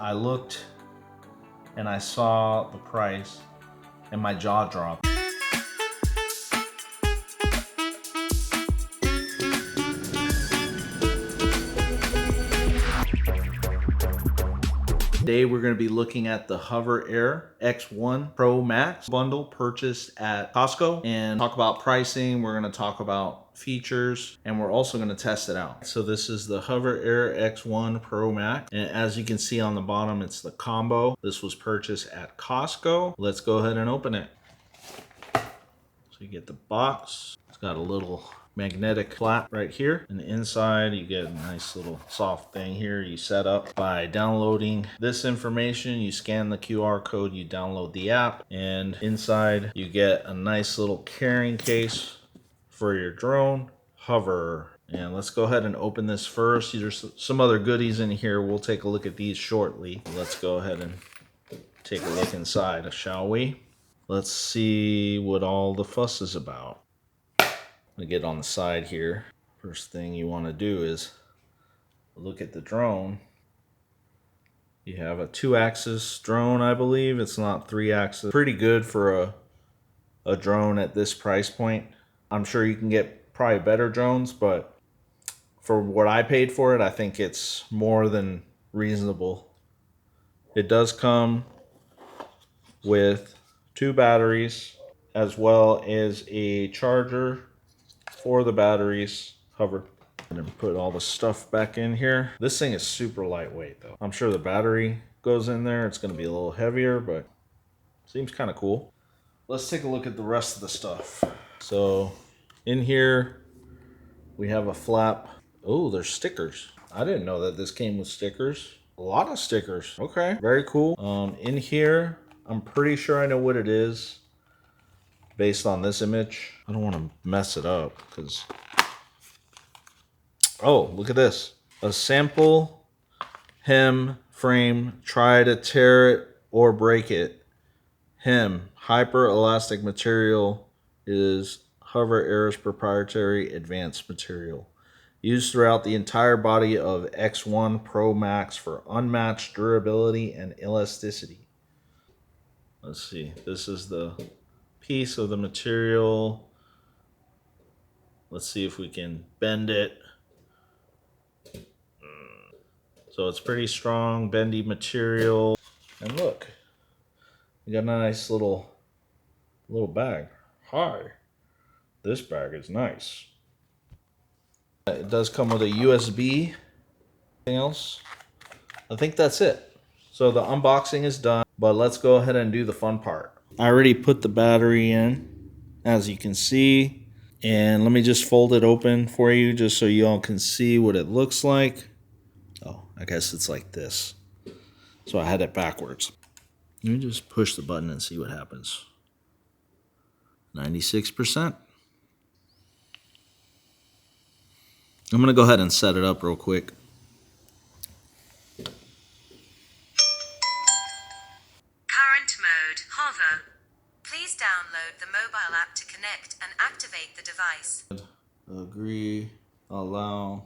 I looked and I saw the price and my jaw dropped. Today we're going to be looking at the HOVERAir X1 Pro Max bundle purchased at Costco and talk about pricing. We're going to talk about features and we're also going to test it out. So this is the HOVERAir X1 Pro Max, and as you can see on the bottom, it's the combo. This was purchased at Costco. Let's go ahead and open it. So you get the box. It's got a little magnetic flap right here, and inside you get a nice little soft thing here. You set up by downloading this information, you scan the QR code, you download the app, and inside you get a nice little carrying case for your drone hover. And let's go ahead and open this first. There's some other goodies in here. We'll take a look at these shortly. Let's go ahead and take a look inside, shall we? Let's see what all the fuss is about. To get on the side here, first thing you want to do is look at the drone. You have a 2-axis drone, I believe. It's not 3-axis. Pretty good for a drone at this price point. I'm sure you can get probably better drones, but for what I paid for it, I think it's more than reasonable. It does come with 2 batteries as well as a charger for the batteries. Hover. And then put all the stuff back in here. This thing is super lightweight though. I'm sure the battery goes in there. It's going to be a little heavier, but seems kind of cool. Let's take a look at the rest of the stuff. So in here we have a flap. Oh, there's stickers. I didn't know that this came with stickers. A lot of stickers. Okay, very cool. In here, I'm pretty sure I know what it is based on this image. I don't want to mess it up because... Oh, look at this. A sample hem frame. Try to tear it or break it. Hem. Hyper elastic material is HOVERAir's proprietary advanced material. Used throughout the entire body of X1 Pro Max for unmatched durability and elasticity. Let's see. This is the piece of the material. Let's see if we can bend it. So it's pretty strong, bendy material. And look, we got a nice little bag. Hi, this bag is nice. It does come with a USB. Anything else? I think that's it. So the unboxing is done, but let's go ahead and do the fun part. I already put the battery in, as you can see. And let me just fold it open for you just so you all can see what it looks like. Oh, I guess it's like this. So I had it backwards. Let me just push the button and see what happens. 96%. I'm going to go ahead and set it up real quick. Current mode, hover. Please download the mobile app to connect and activate the device. Agree, allow,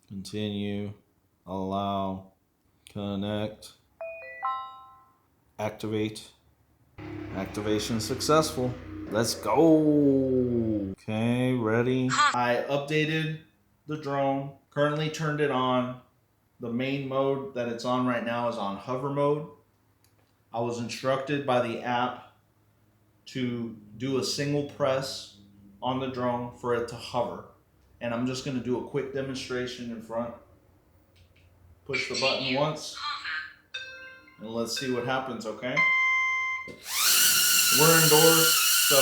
continue, allow, connect, activate. Activation successful. Let's go. Okay, ready. I updated the drone, currently turned it on. The main mode that it's on right now is on hover mode. I was instructed by the app to do a single press on the drone for it to hover. And I'm just gonna do a quick demonstration in front. Push the button once, and let's see what happens, okay? We're indoors, so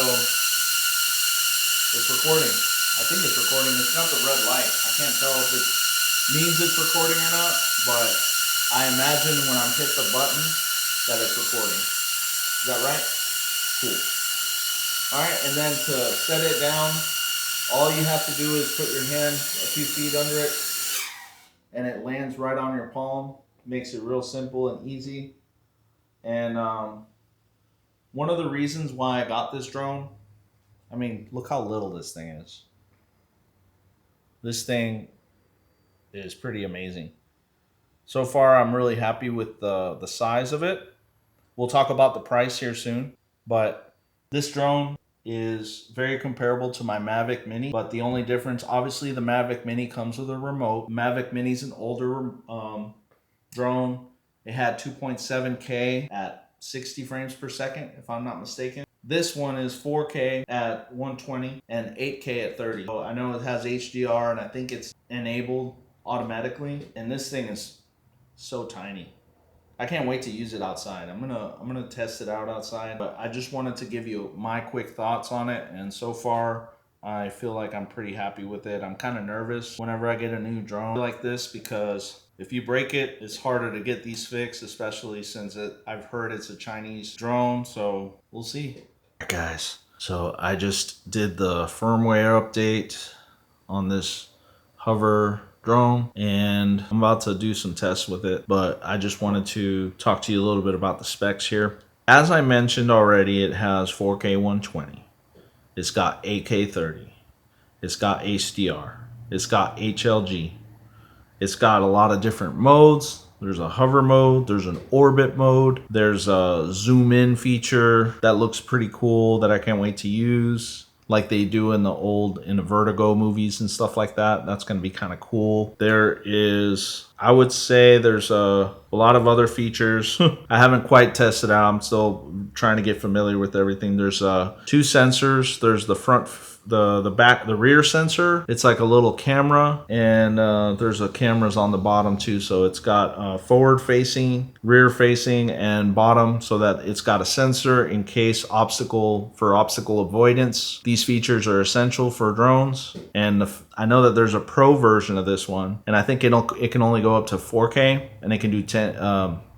it's recording. I think it's recording. It's got the red light. I can't tell if it means it's recording or not, but I imagine when I hit the button that it's recording. Is that right? Cool. All right, and then to set it down, all you have to do is put your hand a few feet under it, and it lands right on your palm. Makes it real simple and easy. And one of the reasons why I got this drone, I mean, look how little this thing is. This thing is pretty amazing. So far, I'm really happy with the size of it. We'll talk about the price here soon, but this drone is very comparable to my Mavic Mini, but the only difference, obviously the Mavic Mini comes with a remote. Mavic Mini is an older drone. It had 2.7K at 60 frames per second, if I'm not mistaken. This one is 4K at 120 and 8K at 30. So I know it has HDR and I think it's enabled automatically. And this thing is so tiny. I can't wait to use it outside. I'm gonna test it out outside, but I just wanted to give you my quick thoughts on it. And so far, I feel like I'm pretty happy with it. I'm kind of nervous whenever I get a new drone like this because if you break it, it's harder to get these fixed, especially since I've heard it's a Chinese drone. So we'll see. Guys, so I just did the firmware update on this Hover drone and I'm about to do some tests with it, but I just wanted to talk to you a little bit about the specs here. As I mentioned already, it has 4K 120. It's got 8K 30. It's got HDR. It's got HLG. It's got a lot of different modes. There's a hover mode, there's an orbit mode, there's a zoom in feature that looks pretty cool that I can't wait to use, like they do in the Vertigo movies and stuff like that. That's going to be kind of cool. There is, I would say there's a lot of other features. I haven't quite tested out. I'm still trying to get familiar with everything. There's two sensors. There's the front, the rear sensor. It's like a little camera, and there's a cameras on the bottom too. So it's got forward facing, rear facing, and bottom, so that it's got a sensor in case obstacle avoidance. These features are essential for drones, and I know that there's a pro version of this one, and I think it can only go up to 4K, and it can do 10.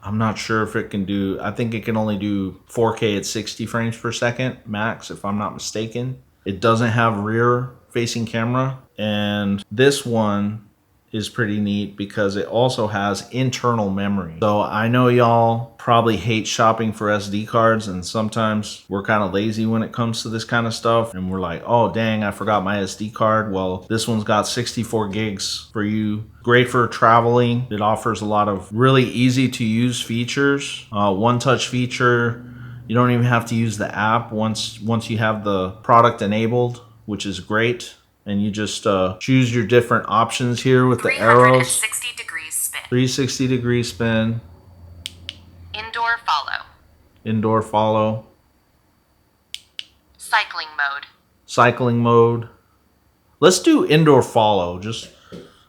I'm not sure if it can do. I think it can only do 4K at 60 frames per second max, if I'm not mistaken. It doesn't have rear facing camera, and this one is pretty neat because it also has internal memory. So I know y'all probably hate shopping for SD cards, and sometimes we're kind of lazy when it comes to this kind of stuff, and we're like, oh dang, I forgot my SD card. Well, this one's got 64 gigs for you. Great for traveling. It offers a lot of really easy to use features. One touch feature. You don't even have to use the app once you have the product enabled, which is great. And you just choose your different options here with the arrows. 360 degrees spin. 360 degree spin. Indoor follow. Indoor follow. Cycling mode. Cycling mode. Let's do indoor follow. Just,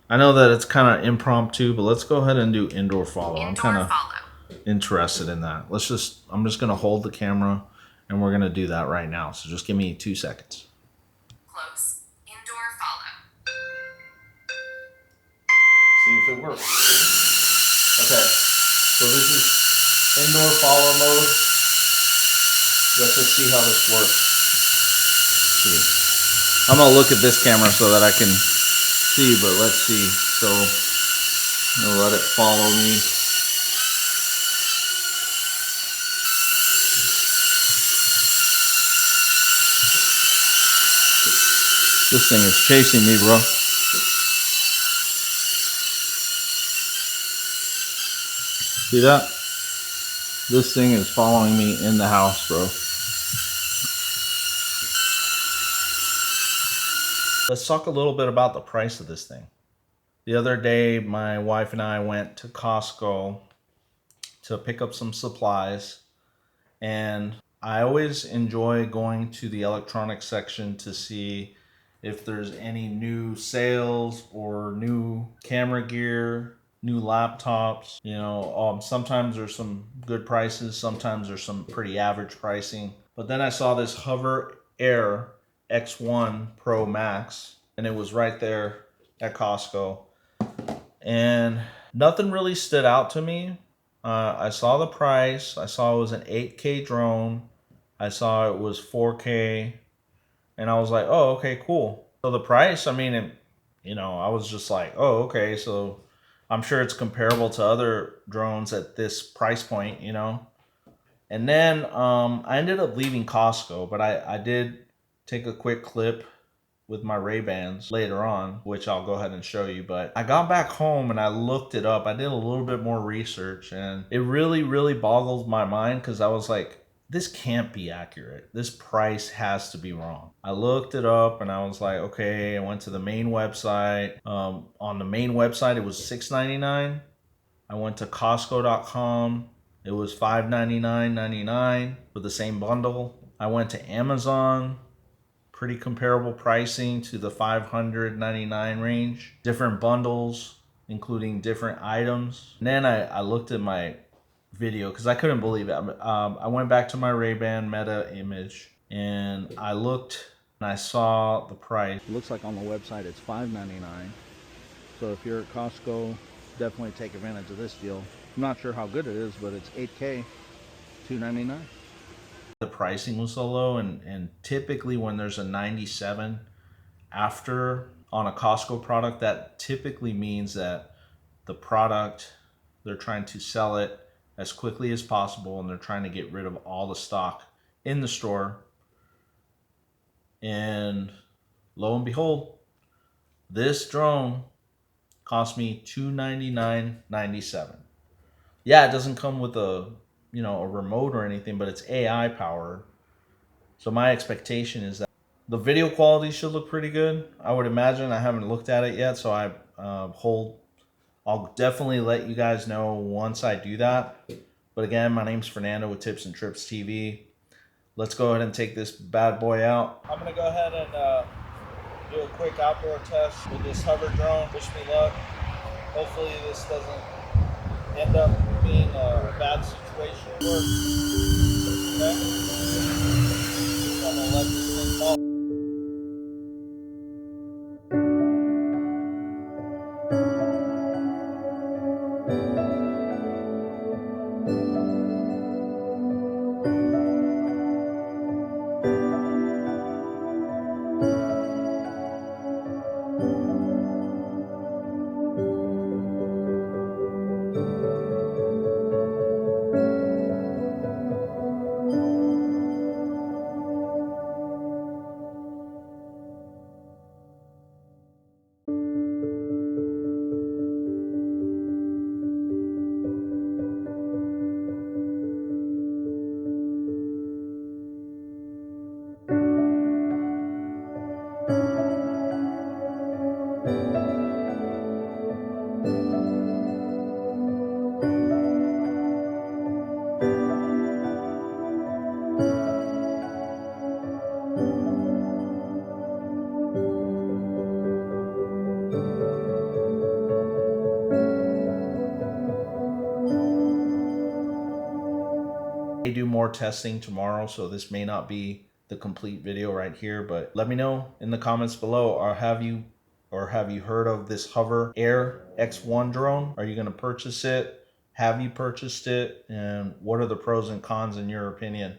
I know that it's kind of impromptu, but let's go ahead and do indoor follow. I'm kind of interested in that. I'm just gonna hold the camera and we're gonna do that right now. So just give me 2 seconds. Close. Indoor follow. See if it works. Okay, so this is indoor follow mode. Let's just see how this works. See, I'm gonna look at this camera so that I can see, but let's see. So I'm gonna let it follow me. This thing is chasing me, bro. See that? This thing is following me in the house, bro. Let's talk a little bit about the price of this thing. The other day, my wife and I went to Costco to pick up some supplies, and I always enjoy going to the electronics section to see if there's any new sales or new camera gear, new laptops. You know, sometimes there's some good prices, sometimes there's some pretty average pricing. But then I saw this HOVERAir X1 Pro Max, and it was right there at Costco. And nothing really stood out to me. I saw the price. I saw it was an 8K drone. I saw it was 4K. And I was like, oh, okay, cool. So the price, I mean, I was just like, oh, okay. So I'm sure it's comparable to other drones at this price point, And then I ended up leaving Costco, but I did take a quick clip with my RayBans later on, which I'll go ahead and show you. But I got back home and I looked it up. I did a little bit more research, and it really boggled my mind, because I was like, this can't be accurate. This price has to be wrong. I looked it up and I was like, okay, I went to the main website. On the main website, it was $6.99. I went to Costco.com. It was $5.99.99 for the same bundle. I went to Amazon. Pretty comparable pricing to the $599 range. Different bundles, including different items. And then I looked at my video because I couldn't believe it. I went back to my Ray-Ban Meta image and I looked and I saw the price. It looks like on the website it's $5.99. So if you're at Costco, definitely take advantage of this deal. I'm not sure how good it is, but it's 8K, $299. The pricing was so low, and typically when there's a 97 after on a Costco product, that typically means that the product, they're trying to sell it as quickly as possible, and they're trying to get rid of all the stock in the store. And lo and behold, this drone cost me $299.97. Yeah, it doesn't come with a remote or anything, but it's AI powered. So my expectation is that the video quality should look pretty good. I would imagine. I haven't looked at it yet, so I'll definitely let you guys know once I do that. But again, my name's Fernando with Tips and Trips TV. Let's go ahead and take this bad boy out. I'm gonna go ahead and do a quick outdoor test with this hover drone. Wish me luck. Hopefully this doesn't end up being a bad situation. Okay? So I'm gonna let this thing fall. I do more testing tomorrow, so this may not be the complete video right here, but let me know in the comments below, or have you heard of this HOVERAir X1 drone? Are you going to purchase it? Have you purchased it? And what are the pros and cons in your opinion?